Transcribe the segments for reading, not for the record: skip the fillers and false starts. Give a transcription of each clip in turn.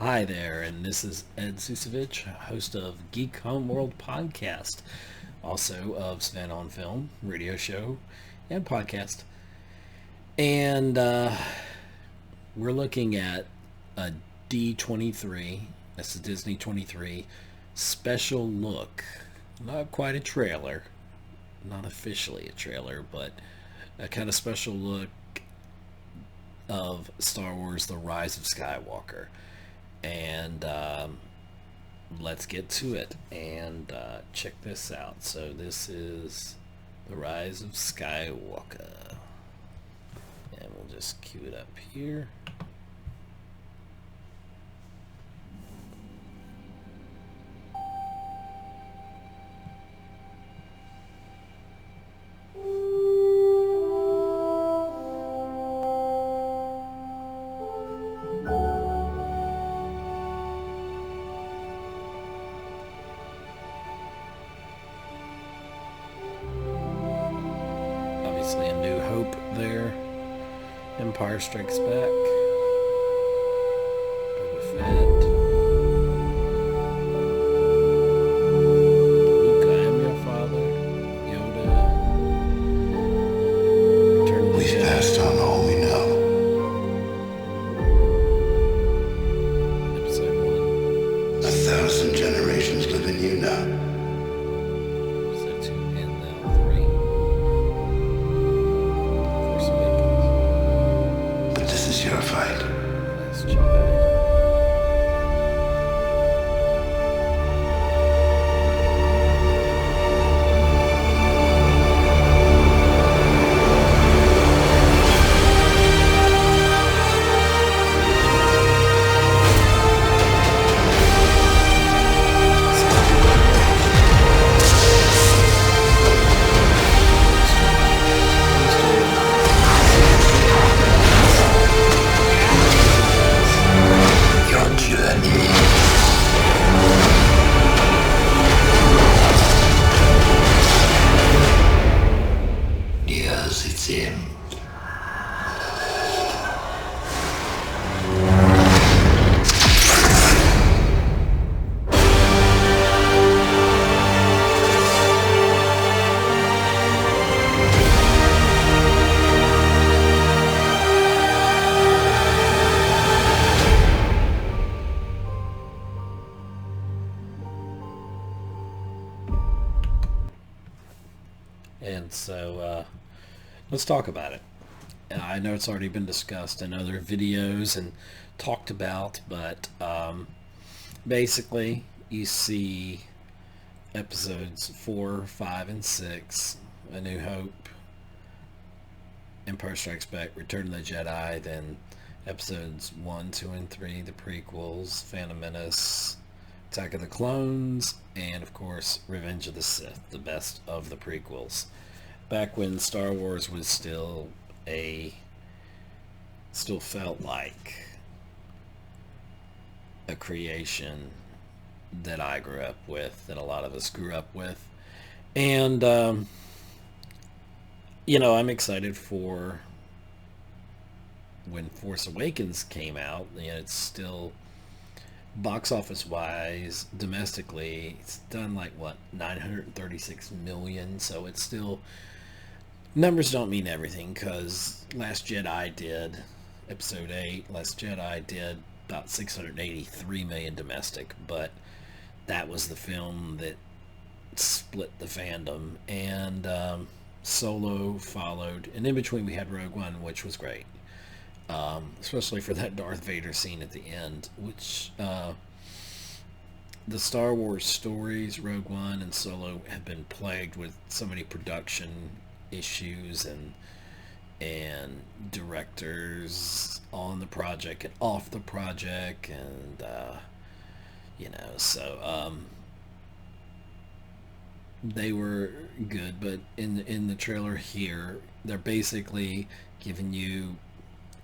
Hi there, and this is Ed Susevich, host of Geek Homeworld podcast, also of Sven on Film, radio show, and podcast. And we're looking at a D23, that's a Disney 23, special look. Not quite a trailer, not officially a trailer, but a kind of special look of Star Wars The Rise of Skywalker. And let's get to it and check this out. So this is The Rise of Skywalker, and we'll just cue it up here. Obviously, A New Hope there. Empire Strikes Back. Boba Fett. Luke, I am your father. Yoda. Return of the We've Jedi. passed on all we know. Episode 1. 1,000 generations live in you now. Episode 2 and now 3. Force Awakens. But this is your fight. Last Jedi. Your journey. Yes, it's him. And so let's talk about it. I know it's already been discussed in other videos and talked about, but basically you see episodes 4, 5, and 6, A New Hope, Empire Strikes Back, Return of the Jedi, then episodes 1, 2, and 3, the prequels, Phantom Menace, Attack of the Clones, and of course Revenge of the Sith, the best of the prequels. Back when Star Wars was still felt like a creation that I grew up with, that a lot of us grew up with. And I'm excited for when Force Awakens came out. It's still, box office wise, domestically, it's done like what, 936 million. So it's still, numbers don't mean everything, because Last Jedi did, episode 8, Last Jedi did about 683 million domestic, but that was the film that split the fandom. And Solo followed, and in between we had Rogue One, which was great. Especially for that Darth Vader scene at the end, which the Star Wars stories, Rogue One and Solo, have been plagued with so many production issues and directors on the project and off the project, and so they were good, but in the trailer here, they're basically giving you,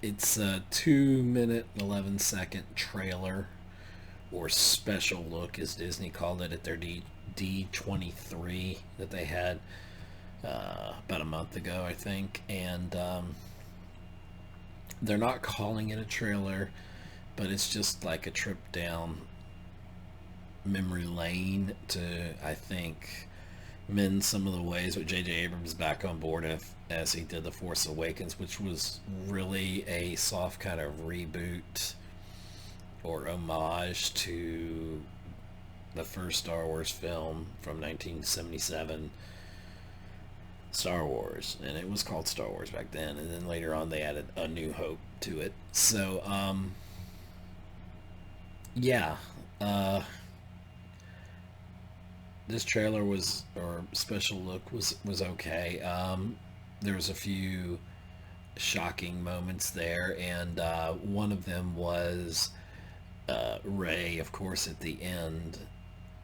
it's a 2-minute 11-second trailer, or special look as Disney called it at their D23 that they had about a month ago, I think. And they're not calling it a trailer. but it's just like a trip down memory lane to, I think, mend some of the ways with J.J. Abrams back on board as he did The Force Awakens, which was really a soft kind of reboot or homage to the first Star Wars film from 1977, Star Wars, and it was called Star Wars back then, and then later on they added A New Hope to it. So yeah, this trailer was, or special look was okay. There was a few shocking moments there, and one of them was Rey, of course, at the end.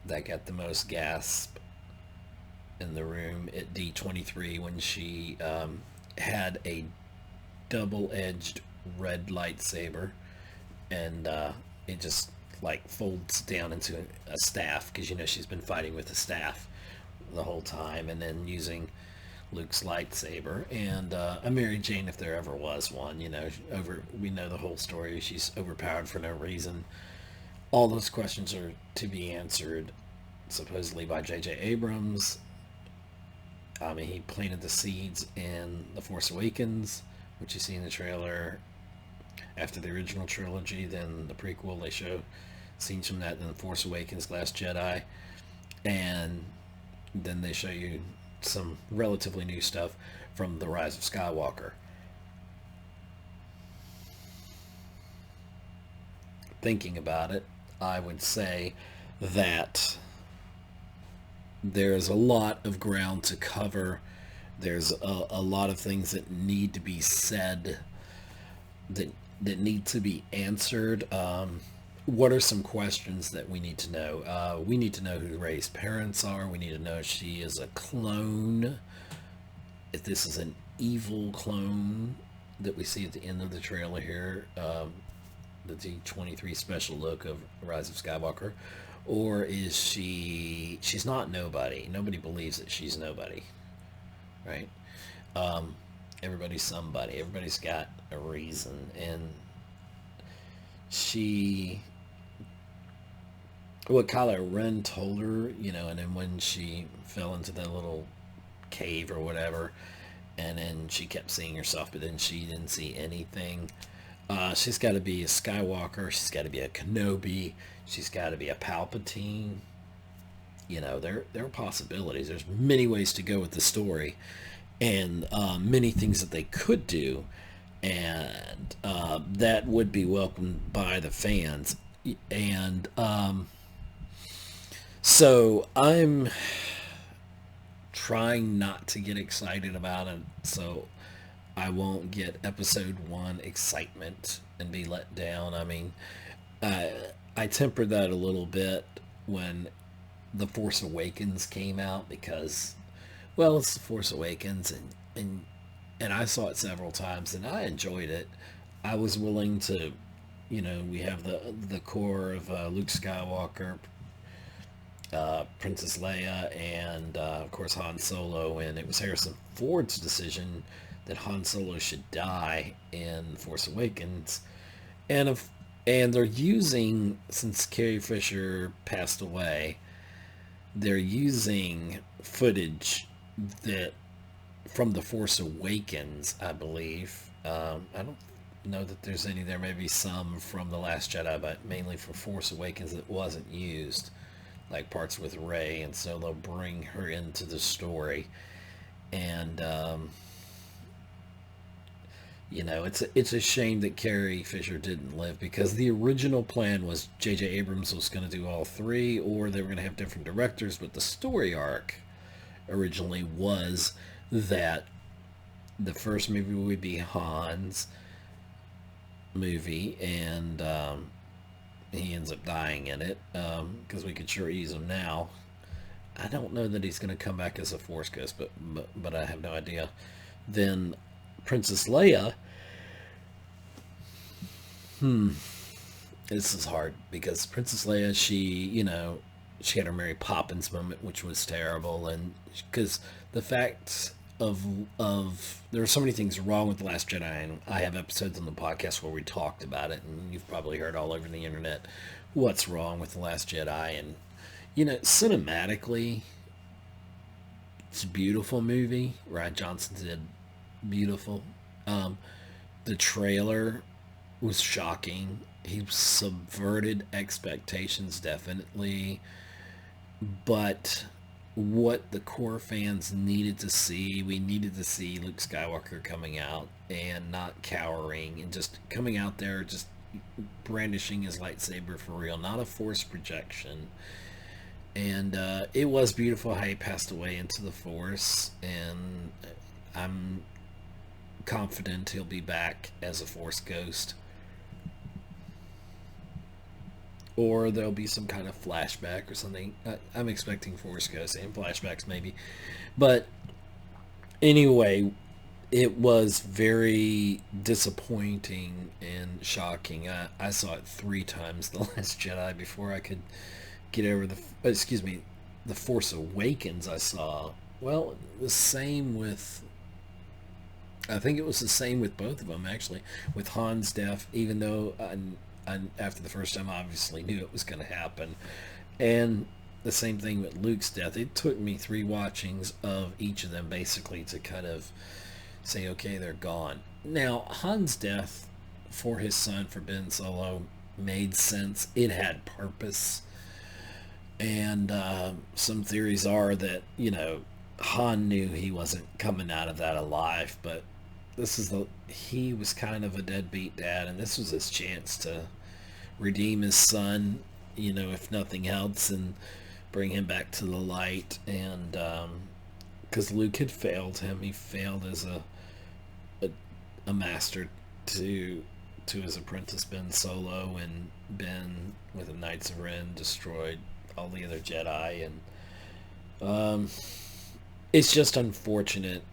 That got the most gasp in the room at D23 when she had a double-edged red lightsaber, and it just like folds down into a staff, because she's been fighting with the staff the whole time, and then using Luke's lightsaber. And a Mary Jane, if there ever was one, we know the whole story. She's overpowered for no reason. All those questions are to be answered supposedly by J.J. Abrams. He planted the seeds in The Force Awakens, which you see in the trailer. After the original trilogy, then the prequel, they show scenes from that in The Force Awakens, Last Jedi, and then they show you some relatively new stuff from The Rise of Skywalker. Thinking about it, I would say that there's a lot of ground to cover. There's a lot of things that need to be said, that need to be answered. What are some questions that we need to know? We need to know who Rey's parents are. We need to know if she is a clone, if this is an evil clone that we see at the end of the trailer here, the D23 special look of Rise of Skywalker, or is she's not nobody. Nobody believes that she's nobody, right? Everybody's somebody. Everybody's got a reason, and what Kylo Ren told her, and then when she fell into that little cave or whatever, and then she kept seeing herself, but then she didn't see anything. She's got to be a Skywalker. She's got to be a Kenobi. She's got to be a Palpatine. There are possibilities. There's many ways to go with the story, and many things that they could do, and that would be welcomed by the fans. And so I'm trying not to get excited about it, so I won't get episode 1 excitement and be let down. I tempered that a little bit when The Force Awakens came out, because, well, it's The Force Awakens, and I saw it several times, and I enjoyed it. I was willing to, we have the core of Luke Skywalker, Princess Leia, and of course Han Solo, and it was Harrison Ford's decision that Han Solo should die in Force Awakens, and they're using, since Carrie Fisher passed away, they're using footage that from The Force Awakens, I believe. I don't know that there's any there. Maybe some from The Last Jedi, but mainly for Force Awakens that wasn't used, like parts with Rey, and so they'll bring her into the story. And it's a shame that Carrie Fisher didn't live, because the original plan was J.J. Abrams was going to do all 3, or they were going to have different directors, but the story arc originally was that the first movie would be Han's movie, and he ends up dying in it, because we could sure use him now. I don't know that he's going to come back as a Force Ghost, but I have no idea. Then Princess Leia, this is hard, because Princess Leia, she had her Mary Poppins moment, which was terrible, and because the fact there are so many things wrong with The Last Jedi, and I have episodes on the podcast where we talked about it, and you've probably heard all over the internet what's wrong with The Last Jedi. And cinematically, it's a beautiful movie. Ryan Johnson did beautiful. The trailer was shocking. He subverted expectations, definitely. But what the core fans needed to see, we needed to see Luke Skywalker coming out and not cowering and just coming out there, just brandishing his lightsaber for real, not a force projection. And it was beautiful how he passed away into the force, and I'm confident he'll be back as a force ghost. Or there'll be some kind of flashback or something. I'm expecting Force Ghosts and flashbacks maybe. But anyway, it was very disappointing and shocking. I saw it 3 times, The Last Jedi, before I could get over The Force Awakens I saw. Well, the same with... I think it was the same with both of them, actually. With Han's death, even though... after the first time, I obviously knew it was going to happen. And the same thing with Luke's death. It took me 3 watchings of each of them basically to kind of say, okay, they're gone. Now, Han's death for his son, for Ben Solo, made sense. It had purpose. And some theories are that, Han knew he wasn't coming out of that alive, but he was kind of a deadbeat dad, and this was his chance to redeem his son, if nothing else, and bring him back to the light. And because Luke had failed him, he failed as a master to his apprentice Ben Solo, and Ben, with the Knights of Ren, destroyed all the other Jedi, and it's just unfortunate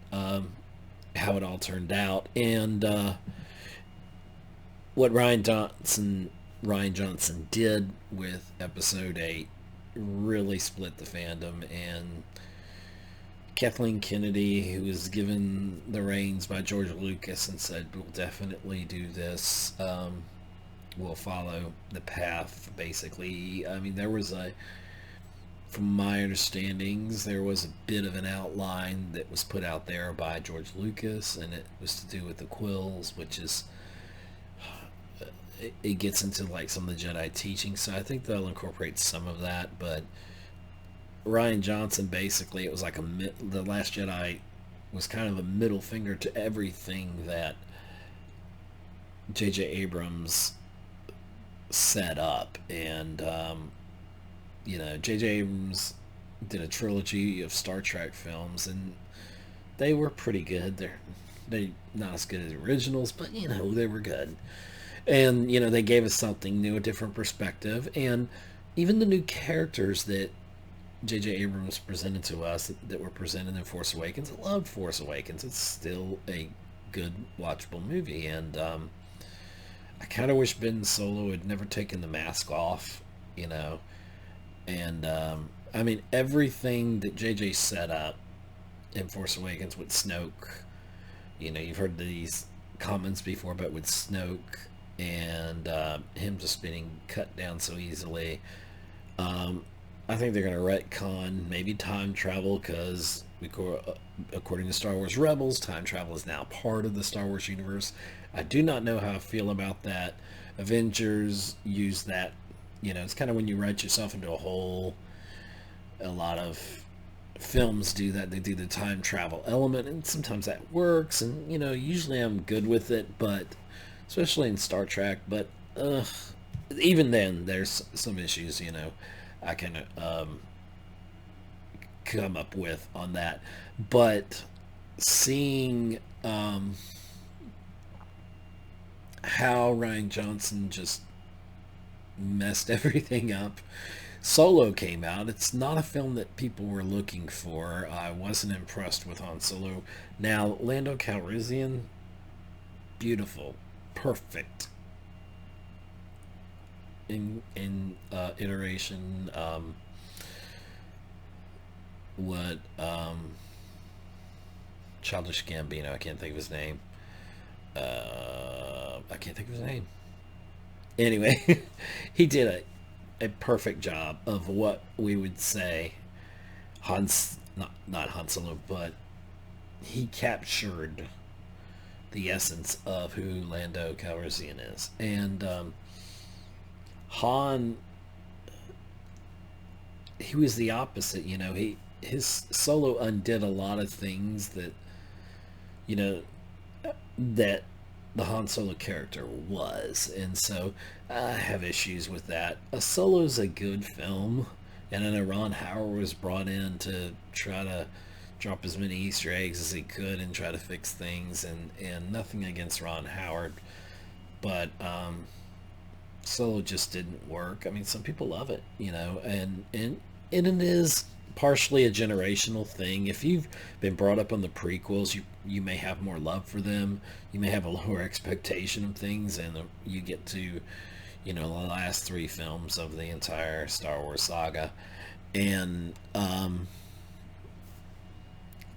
how it all turned out. And what Ryan Johnson did with Episode 8 really split the fandom. And Kathleen Kennedy, who was given the reins by George Lucas and said, we'll definitely do this, we'll follow the path, basically. I mean, from my understandings, there was a bit of an outline that was put out there by George Lucas, and it was to do with the quills, which is, it gets into like some of the Jedi teaching, so I think they'll incorporate some of that. But Ryan Johnson, basically, it was like The Last Jedi was kind of a middle finger to everything that J.J. Abrams set up. And J.J. Abrams did a trilogy of Star Trek films, and they were pretty good. They're not as good as the originals, but they were good. And they gave us something new, a different perspective, and even the new characters that J.J. Abrams presented to us that were presented in Force Awakens. I loved Force Awakens. It's still a good watchable movie, and I kind of wish Ben Solo had never taken the mask off, And I mean, everything that JJ set up in Force Awakens with Snoke, you've heard these comments before, but with Snoke and him just being cut down so easily, I think they're going to retcon maybe time travel, because according to Star Wars Rebels, time travel is now part of the Star Wars universe. I do not know how I feel about that. Avengers use that. It's kind of when you write yourself into a hole. A lot of films do that. They do the time travel element, and sometimes that works. And, usually I'm good with it, but especially in Star Trek. But even then, there's some issues, I can come up with on that. But seeing how Ryan Johnson just messed everything up. Solo came out. It's not a film that people were looking for. I wasn't impressed with Han Solo. Now, Lando Calrissian, beautiful, perfect in iteration. Childish Gambino. I can't think of his name. I can't think of his name. Anyway, he did a perfect job of what we would say not Han Solo, but he captured the essence of who Lando Calrissian is. And Han, he was the opposite. His Solo undid a lot of things that you know that the Han Solo character was, and so I have issues with that. A Solo's a good film, and I know Ron Howard was brought in to try to drop as many Easter eggs as he could and try to fix things, and nothing against Ron Howard, but Solo just didn't work. I mean, some people love it, and it is partially a generational thing. If you've been brought up on the prequels, you may have more love for them. You may have a lower expectation of things, and you get to, the last three films of the entire Star Wars saga, and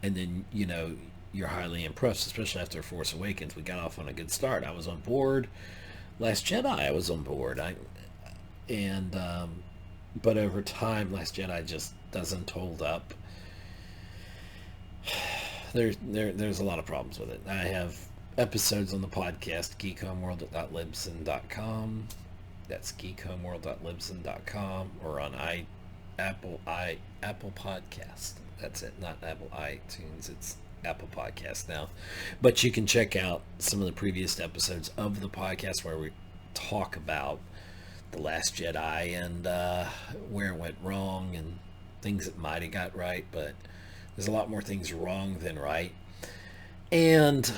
then you're highly impressed, especially after Force Awakens. We got off on a good start. I was on board. Last Jedi, I was on board. But over time, Last Jedi just doesn't hold up. There's a lot of problems with it. I have episodes on the podcast, geekhomeworld.libsyn.com. That's geekhomeworld.libsyn.com, or on Apple Podcast. That's it, not Apple iTunes. It's Apple Podcast now. But you can check out some of the previous episodes of the podcast where we talk about The Last Jedi and where it went wrong and things it might have got right, but there's a lot more things wrong than right. And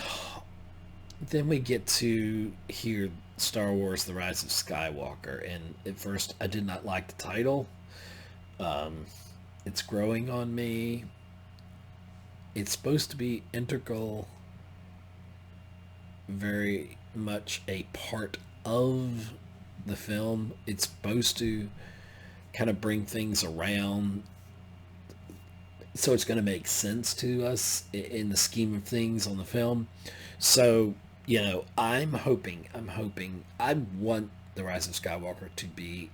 then we get to hear Star Wars The Rise of Skywalker, and at first I did not like the title. It's growing on me. It's supposed to be integral, very much a part of the film. It's supposed to kind of bring things around, so it's going to make sense to us in the scheme of things on the film. So I'm hoping I want The Rise of Skywalker to be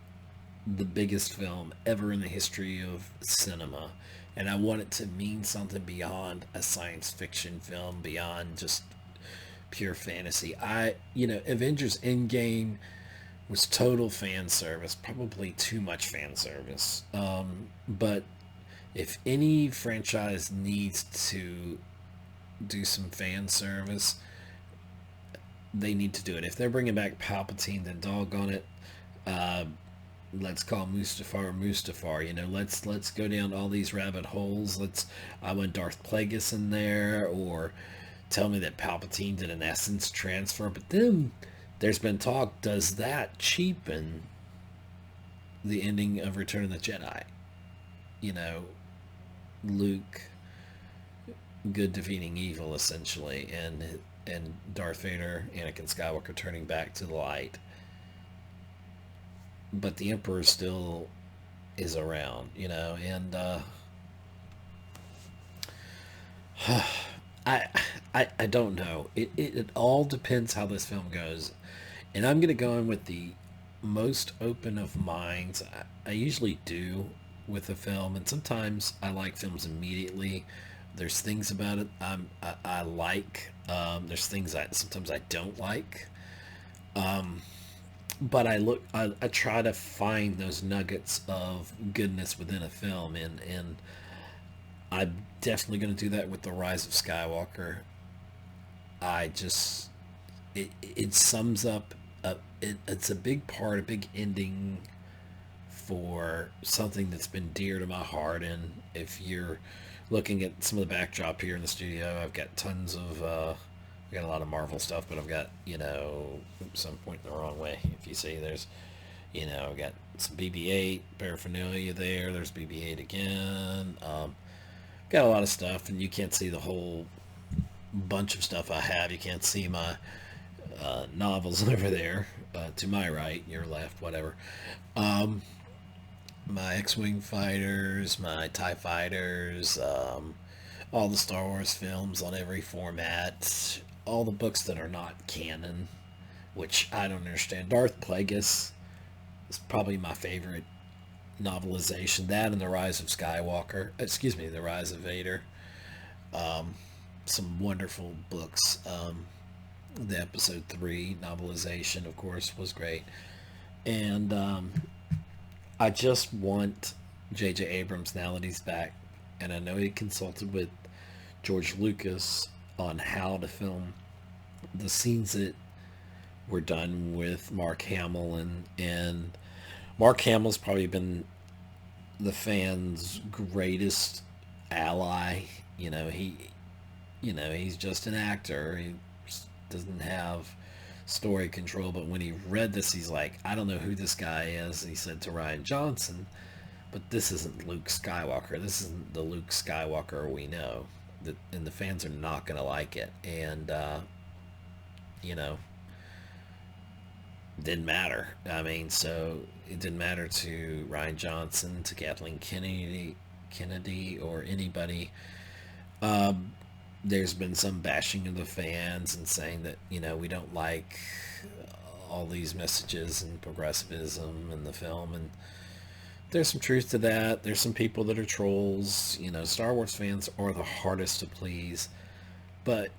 the biggest film ever in the history of cinema, and I want it to mean something beyond a science fiction film, beyond just pure fantasy. Avengers Endgame was total fan service, probably too much fan service. But if any franchise needs to do some fan service, they need to do it. If they're bringing back Palpatine, then doggone it, let's call Mustafar. Let's go down all these rabbit holes. I want Darth Plagueis in there, or tell me that Palpatine did an essence transfer. But then there's been talk, does that cheapen the ending of Return of the Jedi? Luke good defeating evil, essentially, and Darth Vader, Anakin Skywalker, turning back to the light. But the Emperor still is around, and I don't know. It all depends how this film goes. And I'm going to go in with the most open of minds. I usually do with a film, and sometimes I like films immediately. There's things about it I like. There's things sometimes I don't like. But I try to find those nuggets of goodness within a film, and I'm definitely going to do that with The Rise of Skywalker. It sums up, it's a big part, a big ending for something that's been dear to my heart. And if you're looking at some of the backdrop here in the studio, I've got tons of, I've got a lot of Marvel stuff, but I've got, oops, I'm pointing the wrong way. If you see, there's, I've got some BB-8 paraphernalia there. There's BB-8 again. Got a lot of stuff, and you can't see the whole bunch of stuff I have. You can't see my novels over there, to my right, your left, whatever. My X-Wing fighters, my TIE fighters, all the Star Wars films on every format, all the books that are not canon, which I don't understand. Darth Plagueis is probably my favorite novelization. That and The Rise of Skywalker. Excuse me, The Rise of Vader. Some wonderful books. The Episode 3 novelization, of course, was great. And I just want J.J. Abrams, now that he's back, and I know he consulted with George Lucas on how to film the scenes that were done with Mark Hamill, and Mark Hamill's probably been the fans' greatest ally. He's just an actor. He doesn't have story control, but when he read this, he's like, I don't know who this guy is. He said to Ryan Johnson, but this isn't Luke Skywalker. This isn't the Luke Skywalker we know. And the fans are not going to like it. And, didn't matter. I mean, so it didn't matter to Ryan Johnson, to Kathleen Kennedy, or anybody. There's been some bashing of the fans and saying that, we don't like all these messages and progressivism in the film. And there's some truth to that. There's some people that are trolls. Star Wars fans are the hardest to please. But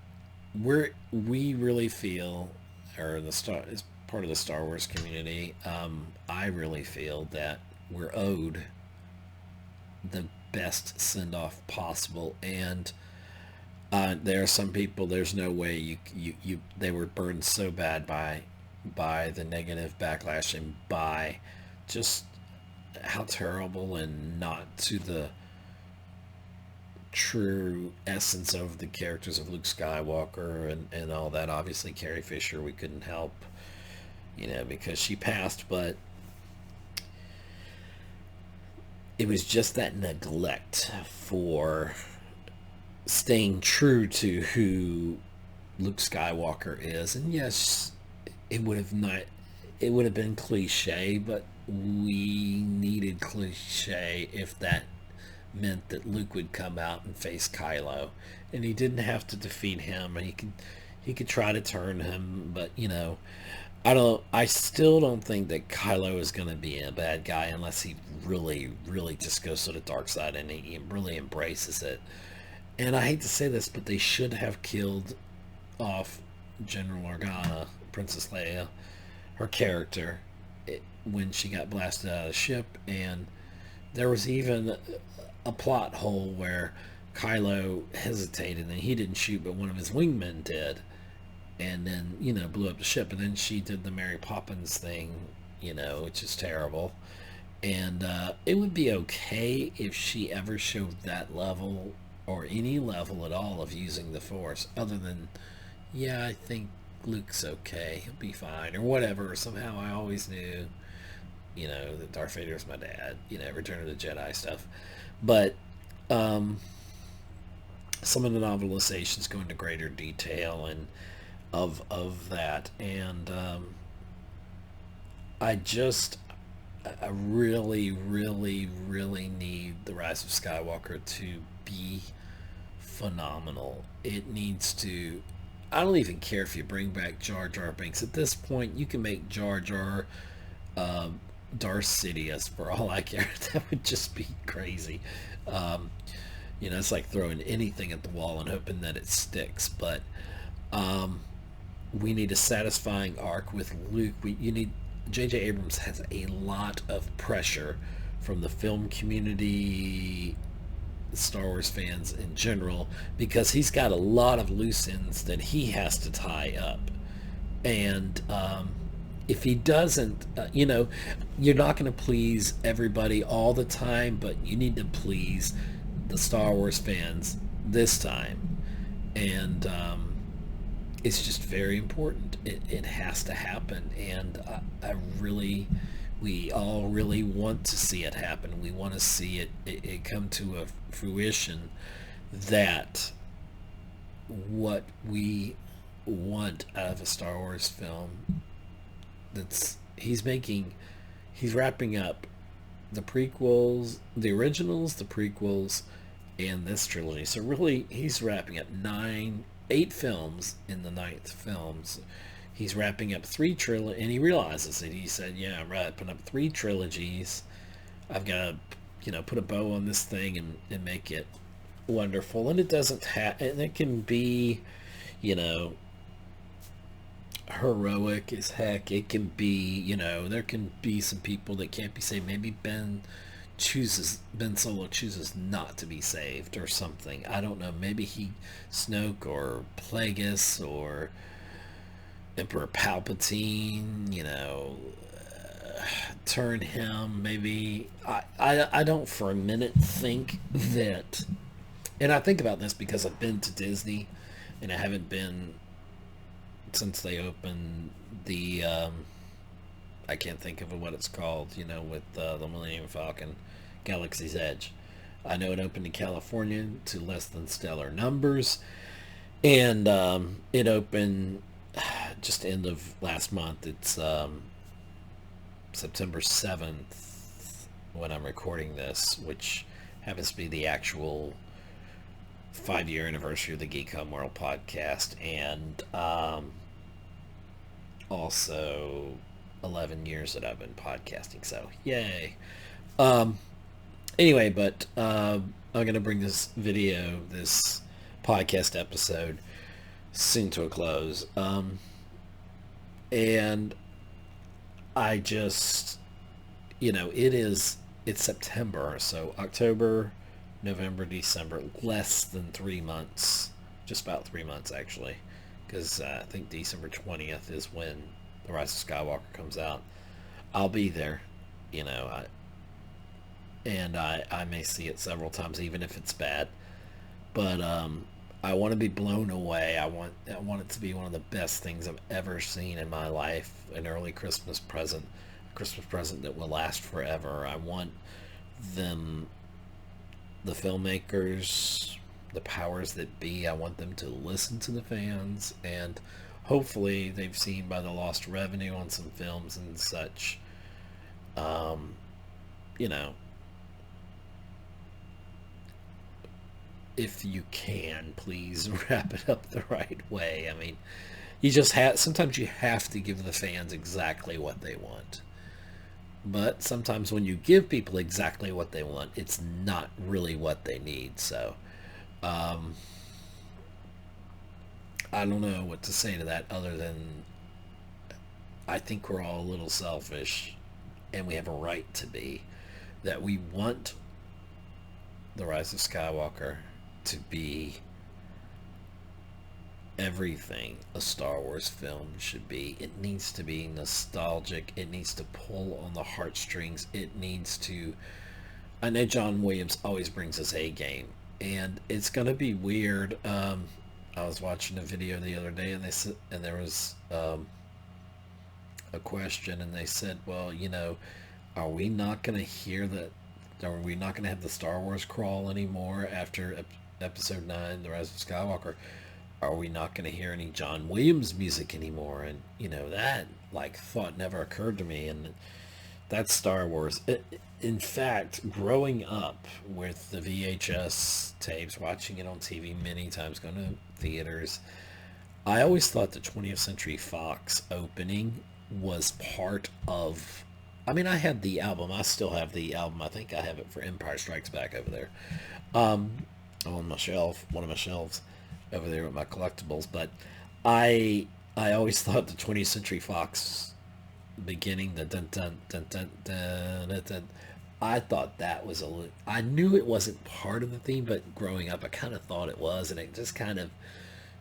we really feel, or as part of the Star Wars community, I really feel that we're owed the best send-off possible. And there are some people, there's no way they were burned so bad by the negative backlash and by just how terrible and not to the true essence of the characters of Luke Skywalker and all that. Obviously Carrie Fisher, we couldn't help, because she passed, but it was just that neglect for staying true to who Luke Skywalker is. And yes, it would have been cliche, but we needed cliche if that meant that Luke would come out and face Kylo, and he didn't have to defeat him, and he could try to turn him, but I still don't think that Kylo is going to be a bad guy unless he really, really just goes to the dark side and he really embraces it. And I hate to say this, but they should have killed off General Organa, Princess Leia, her character, when she got blasted out of the ship. And there was even a plot hole where Kylo hesitated and he didn't shoot, but one of his wingmen did, and then blew up the ship. And then she did the Mary Poppins thing, which is terrible. And it would be okay if she ever showed that level or any level at all of using the Force, other than, I think Luke's okay, he'll be fine, or whatever. Somehow I always knew, that Darth Vader was my dad, Return of the Jedi stuff. But some of the novelizations go into greater detail and of that, and I really, really, really need The Rise of Skywalker to be phenomenal. It needs to. I don't even care if you bring back Jar Jar Binks. At this point, you can make Jar Jar Darth Sidious for all I care. That would just be crazy. It's like throwing anything at the wall and hoping that it sticks. But we need a satisfying arc with Luke. J.J. Abrams has a lot of pressure from the film community, Star Wars fans in general, because he's got a lot of loose ends that he has to tie up. And if he doesn't, you're not going to please everybody all the time, but you need to please the Star Wars fans this time. And it's just very important. It has to happen. And we all really want to see it happen. We want to see it come to a fruition, that what we want out of a Star Wars film, he's wrapping up the prequels, the originals, the prequels, and this trilogy. So really, he's wrapping up 8 films in the 9th films. He's wrapping up 3 trilogies, and he realizes it. He said, "Yeah, I'm wrapping up 3 trilogies. I've got to, put a bow on this thing and make it wonderful." And it doesn't have, and it can be, you know, heroic as heck. It can be, there can be some people that can't be saved. Maybe Ben Solo chooses not to be saved or something. I don't know. Maybe Snoke or Plagueis or Emperor Palpatine, turn him. Maybe I don't for a minute think that, and I think about this because I've been to Disney, and I haven't been since they opened the I can't think of what it's called, with the Millennium Falcon, Galaxy's Edge. I know it opened in California to less than stellar numbers, and it opened just end of last month. It's September 7th when I'm recording this, which happens to be the actual 5-year anniversary of the Geek Homeworld podcast, and also 11 years that I've been podcasting, so yay. Anyway, but I'm going to bring this podcast episode soon to a close. And I just, it's September, so October, November, December, less than 3 months, just about 3 months actually, because I think December 20th is when The Rise of Skywalker comes out. I'll be there, I may see it several times, even if it's bad, but I want to be blown away. I want it to be one of the best things I've ever seen in my life, an early Christmas present that will last forever. I want them, the filmmakers, the powers that be, I want them to listen to the fans, and hopefully they've seen by the lost revenue on some films and such, if you can, please wrap it up the right way. I mean, sometimes you have to give the fans exactly what they want. But sometimes when you give people exactly what they want, it's not really what they need. So, I don't know what to say to that other than I think we're all a little selfish, and we have a right to be, that we want The Rise of Skywalker to be everything a Star Wars film should be. It needs to be nostalgic. It needs to pull on the heartstrings. It needs to... I know John Williams always brings his A game, and it's going to be weird. I was watching a video the other day, and there was a question, and they said, well, are we not going to hear that? Are we not going to have the Star Wars crawl anymore after Episode 9, The Rise of Skywalker? Are we not going to hear any John Williams music anymore? And, that, thought never occurred to me. And that's Star Wars. In fact, growing up with the VHS tapes, watching it on TV many times, going to theaters, I always thought the 20th Century Fox opening was part of... I mean, I had the album. I still have the album. I think I have it for Empire Strikes Back over there. On my shelf, one of my shelves over there with my collectibles. But I always thought the 20th Century Fox beginning, the dun dun dun dun dun dun dun, I thought that was I knew it wasn't part of the theme, but growing up I kind of thought it was, and it just kind of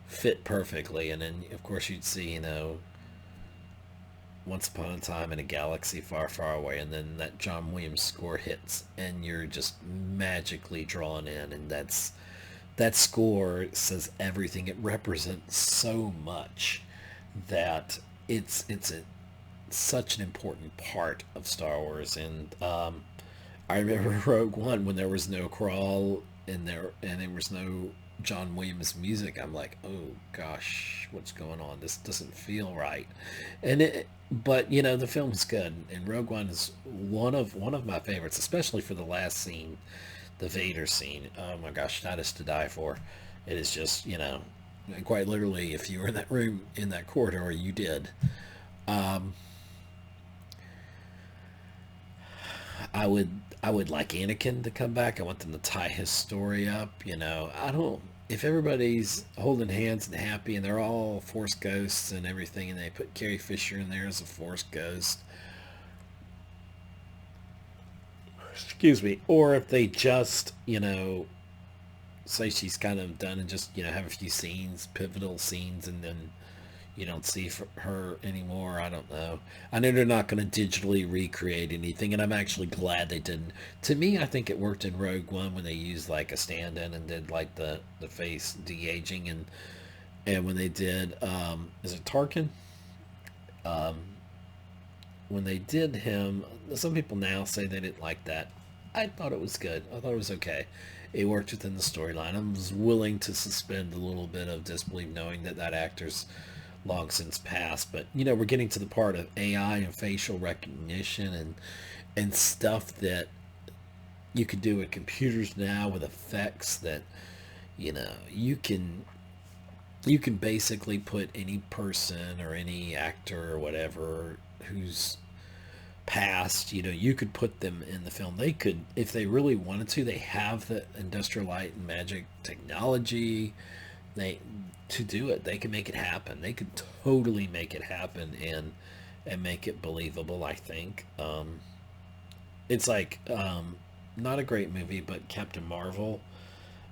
fit perfectly. And then of course you'd see, Once Upon a Time in a Galaxy Far, Far Away, and then that John Williams score hits, and you're just magically drawn in, and that score says everything. It represents so much that it's such an important part of Star Wars. And I remember Rogue One, when there was no crawl and there was no John Williams music. I'm like, oh gosh, what's going on? This doesn't feel right. But the film's good, and Rogue One is one of my favorites, especially for the last scene, the Vader scene. Oh my gosh, that is to die for. It is just, quite literally, if you were in that room, in that corridor, you did. Um, I would like Anakin to come back. I want them to tie his story up. I don't. If everybody's holding hands and happy, and they're all Force ghosts and everything, and they put Carrie Fisher in there as a Force ghost, excuse me, or if they just, say she's kind of done and just, have a few scenes, pivotal scenes, and then you don't see her anymore. I don't know. I know they're not going to digitally recreate anything, and I'm actually glad they didn't. To me, I think it worked in Rogue One when they used like a stand-in and did like the face de-aging, and when they did, is it Tarkin? Um, when they did him, some people now say they didn't like that. I thought it was good. I thought it was okay. It worked within the storyline. I was willing to suspend a little bit of disbelief knowing that that actor's long since passed. But, we're getting to the part of AI and facial recognition and stuff that you could do with computers now with effects that, you can basically put any person or any actor or whatever who's past, you could put them in the film. They could, if they really wanted to, they have the industrial light and magic technology they to do it. They can make it happen. They could totally make it happen and make it believable. I think it's like not a great movie, but Captain Marvel,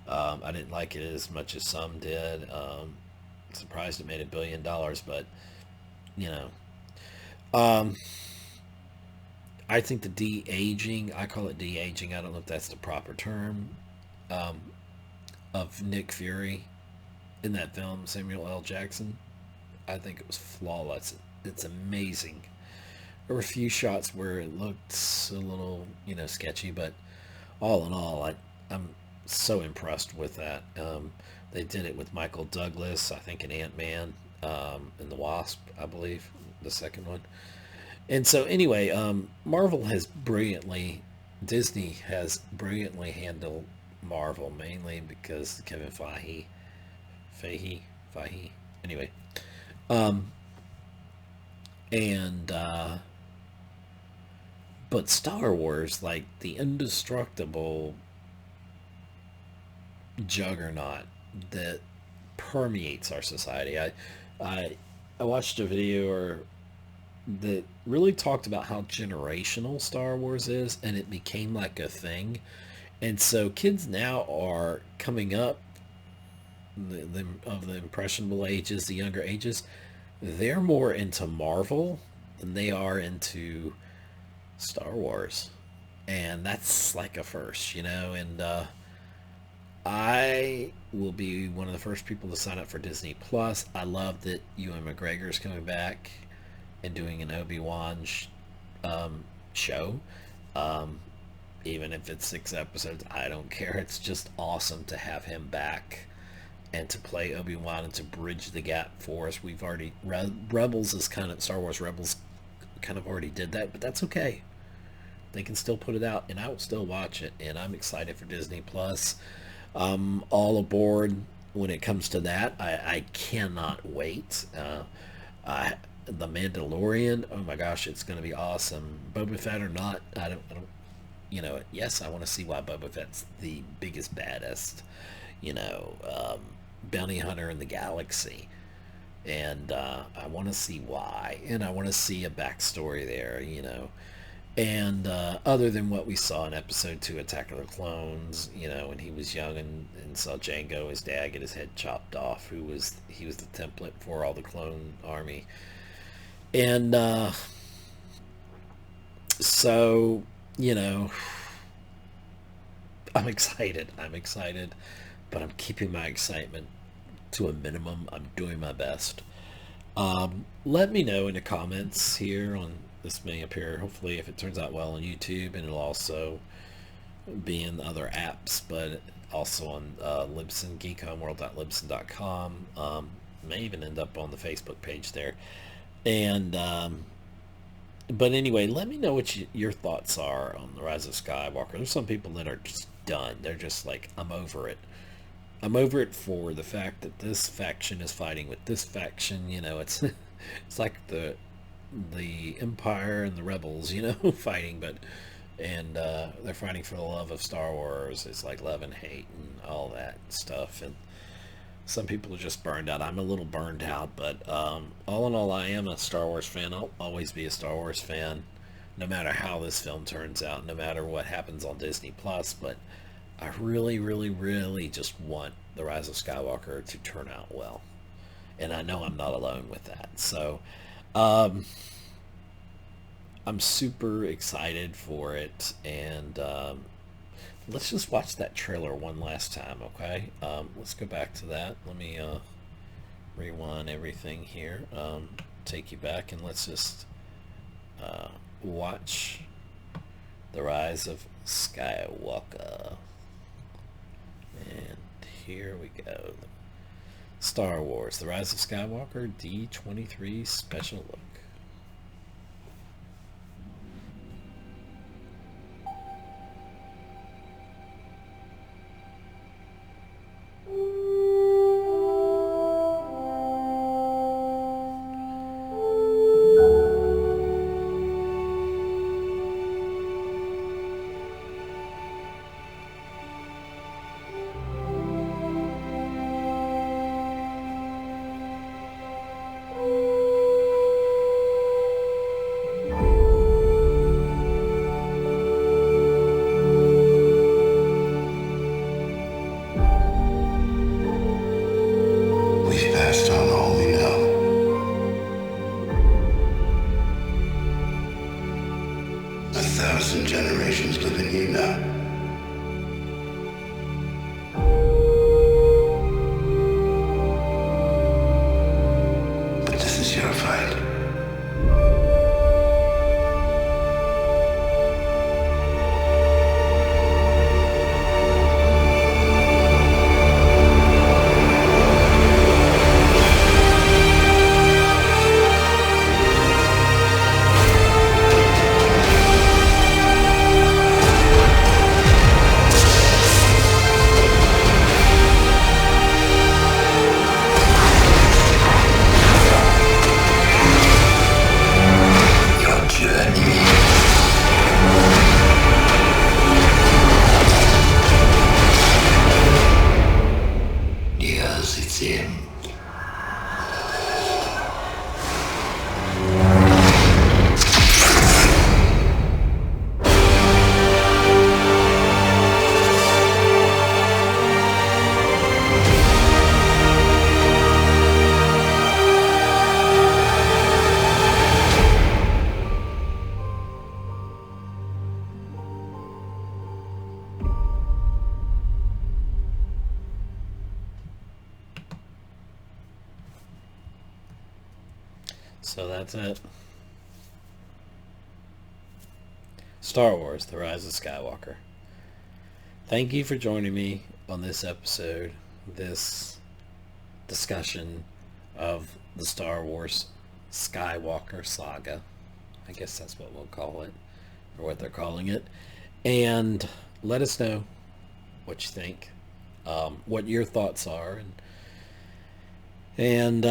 I didn't like it as much as some did. Surprised it made $1 billion, but you know um I think the de-aging, I call it de-aging, I don't know if that's the proper term, um, of Nick Fury in that film, Samuel L. Jackson, I think it was flawless. It's amazing. There were a few shots where it looked a little, sketchy, but all in all, I'm so impressed with that. They did it with Michael Douglas, I think, in Ant-Man, and the Wasp, I believe, the second one. And so anyway, Disney has brilliantly handled Marvel, mainly because Kevin Feige, anyway. Um, and, but Star Wars, like the indestructible juggernaut that permeates our society. I, I watched a video that really talked about how generational Star Wars is, and it became like a thing. And so kids now are coming up, of the impressionable ages, the younger ages, they're more into Marvel than they are into Star Wars. And that's like a first, and I will be one of the first people to sign up for Disney Plus. I love that Ewan McGregor is coming back and doing an Obi-Wan show. Um, Even if it's 6 episodes, I don't care. It's just awesome to have him back and to play Obi-Wan and to bridge the gap for us. We've already, Rebels is kind of, Star Wars Rebels kind of already did that, but that's okay. They can still put it out, and I will still watch it, and I'm excited for Disney Plus. All aboard when it comes to that. I cannot wait. The Mandalorian, oh my gosh, it's going to be awesome. Boba Fett or not, yes, I want to see why Boba Fett's the biggest, baddest, bounty hunter in the galaxy. And I want to see why. And I want to see a backstory there, And other than what we saw in episode 2, Attack of the Clones, when he was young and saw Jango, his dad, get his head chopped off, he was the template for all the clone army. And so, I'm excited. But I'm keeping my excitement to a minimum. I'm doing my best. Let me know in the comments here on, this may appear, hopefully, if it turns out well on YouTube, and it'll also be in other apps, but also on Libsyn, geekhomeworld.libsyn.com. May even end up on the Facebook page there. And but anyway, let me know what your thoughts are on the Rise of Skywalker. There's some people that are just done. They're just like, I'm over it. I'm over it for the fact that this faction is fighting with this faction. It's it's like the Empire and the Rebels, fighting, and they're fighting for the love of Star Wars. It's like love and hate and all that stuff. And some people are just burned out. I'm a little burned out, but all in all, I am a Star Wars fan. I'll always be a Star Wars fan, no matter how this film turns out, no matter what happens on Disney Plus. But I really, really, really just want The Rise of Skywalker to turn out well. And I know I'm not alone with that. So, I'm super excited for it. And let's just watch that trailer one last time, okay? Let's go back to that. Let me rewind everything here. Take you back, and let's just watch The Rise of Skywalker. And here we go. Star Wars, The Rise of Skywalker, D23 special look. We've passed on all we know. A thousand generations live in you now. But this is your fight. Your journey. Yes, it's him. So that's it. Star Wars, The Rise of Skywalker. Thank you for joining me on this episode, this discussion of the Star Wars Skywalker Saga. I guess that's what we'll call it, or what they're calling it. And let us know what you think, what your thoughts are, and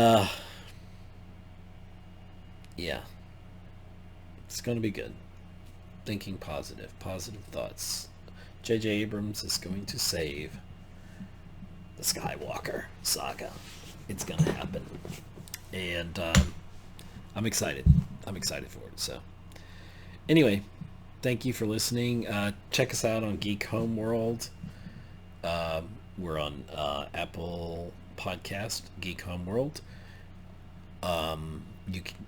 yeah, it's going to be good. Thinking positive thoughts. J.J. Abrams is going to save the Skywalker Saga. It's going to happen. And I'm excited. I'm excited for it. So anyway, thank you for listening. Check us out on Geek Homeworld. We're on Apple Podcast, Geek Homeworld. You can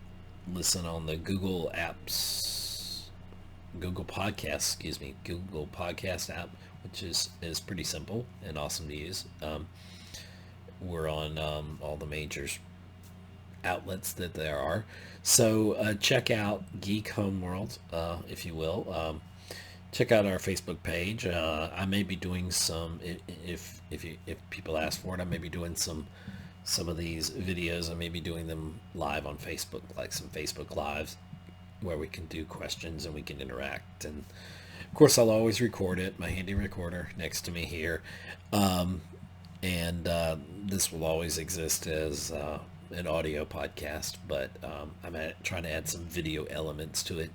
listen on the Google Podcast app, which is pretty simple and awesome to use. We're on all the major outlets that there are. So check out Geek Homeworld, if you will. Check out our Facebook page. I may be doing some, if people ask for it, I may be doing some of these videos. I may be doing them live on Facebook, like some Facebook Lives, where we can do questions and we can interact, and Of course, I'll always record it, my handy recorder next to me here. And this will always exist as an audio podcast, but I'm trying to add some video elements to it.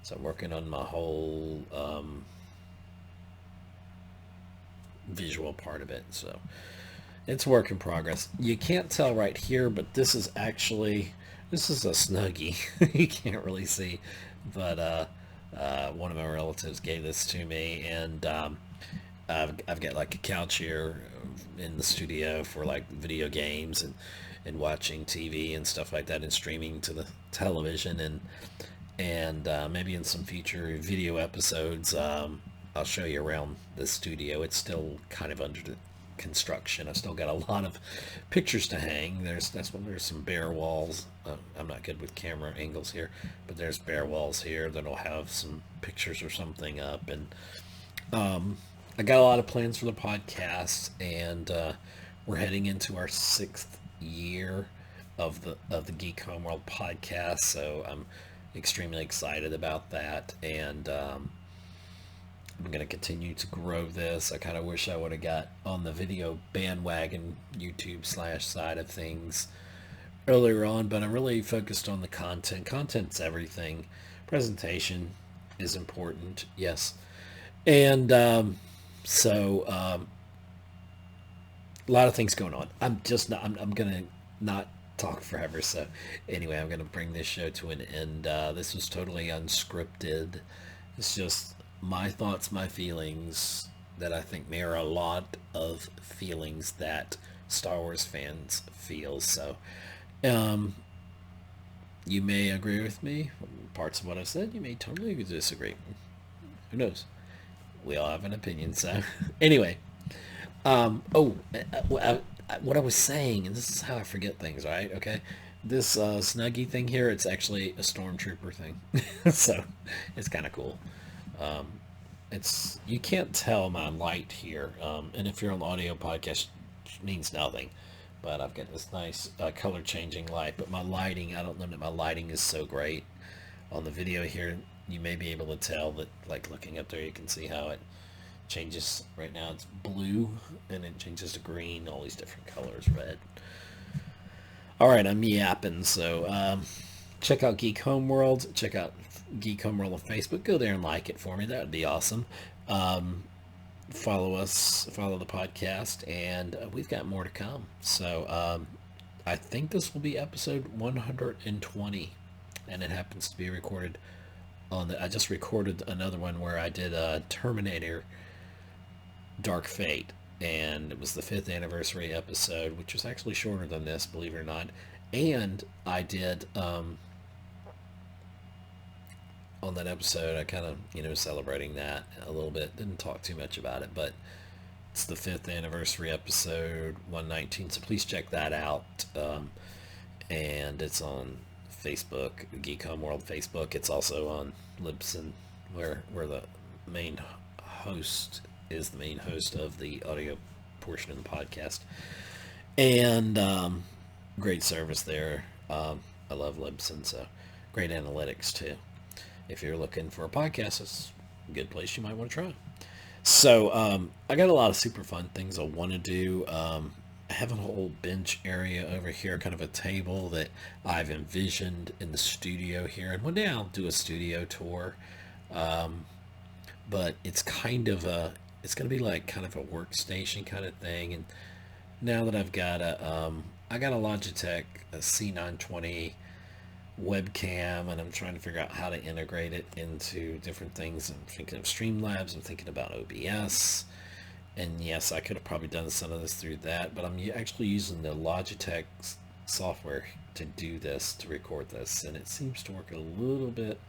So I'm working on my whole visual part of it. So it's a work in progress. You can't tell right here, but this is a Snuggie. You can't really see, but one of my relatives gave this to me, and I've got like a couch here in the studio for like video games and watching TV and stuff like that, and streaming to the television, and maybe in some future video episodes I'll show you around the studio. It's still kind of under construction. I've still got a lot of pictures to hang. There's some bare walls. I'm not good with camera angles here, but there's bare walls here that'll have some pictures or something up, and I got a lot of plans for the podcast, and we're heading into our 6th year of the Geek Homeworld podcast, so I'm extremely excited about that, and I'm going to continue to grow this. I kind of wish I would have got on the video bandwagon YouTube / side of things earlier on, but I'm really focused on the content. Content's everything. Presentation is important, yes. And so a lot of things going on. I'm going to not talk forever. So anyway, I'm going to bring this show to an end. This was totally unscripted. It's just my thoughts, my feelings that I think mirror a lot of feelings that Star Wars fans feel. So you may agree with me, parts of what I said. You may totally disagree. Who knows? We all have an opinion. So anyway, what I was saying, and this is how I forget things, right? Okay, this Snuggie thing here, it's actually a stormtrooper thing. So it's kind of cool. You can't tell my light here, and if you're on the audio podcast, it means nothing, but I've got this nice color changing light, but my lighting, I don't know that my lighting is so great. On the video here, you may be able to tell that, like looking up there, you can see how it changes. Right now it's blue, and it changes to green, all these different colors, red. Alright, I'm yapping, so check out Geek Homeworld, check out Geek Homeworld on Facebook. Go there and like it for me. That would be awesome. Follow us, follow the podcast, and we've got more to come. So I think this will be episode 120, and it happens to be recorded on I just recorded another one where I did Terminator Dark Fate, and it was the 5th anniversary episode, which was actually shorter than this, believe it or not. And I did on that episode, I kind of, celebrating that a little bit. Didn't talk too much about it, but it's the 5th anniversary episode 119, so please check that out. And it's on Facebook, Geek Homeworld Facebook. It's also on Libsyn, where the main host is the main host of the audio portion of the podcast. And great service there. I love Libsyn, so great analytics too. If you're looking for a podcast, it's a good place you might want to try. So I got a lot of super fun things I want to do. I have a whole bench area over here, kind of a table that I've envisioned in the studio here. And one day I'll do a studio tour. But it's it's going to be like kind of a workstation kind of thing. And now that I've got I got a Logitech a C920 webcam, and I'm trying to figure out how to integrate it into different things. I'm thinking of Streamlabs, I'm thinking about OBS, and yes, I could have probably done some of this through that, but I'm actually using the Logitech software to do this, to record this, and it seems to work a little bit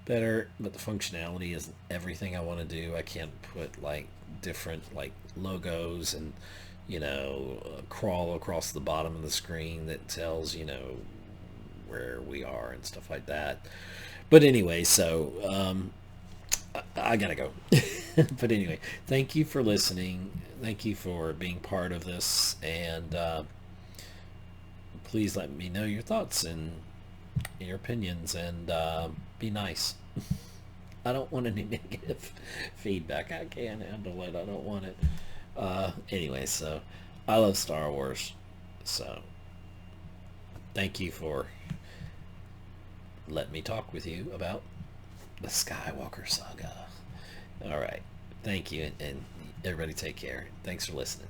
better, but the functionality isn't everything I want to do. I can't put like different like logos and crawl across the bottom of the screen that tells where we are and stuff like that. But anyway, so I gotta go. But anyway, thank you for listening. Thank you for being part of this, and please let me know your thoughts and your opinions, and be nice. I don't want any negative feedback. I can't handle it. I don't want it. Anyway, so I love Star Wars. So thank you for letting me talk with you about the Skywalker Saga. All right. Thank you, and everybody take care. Thanks for listening.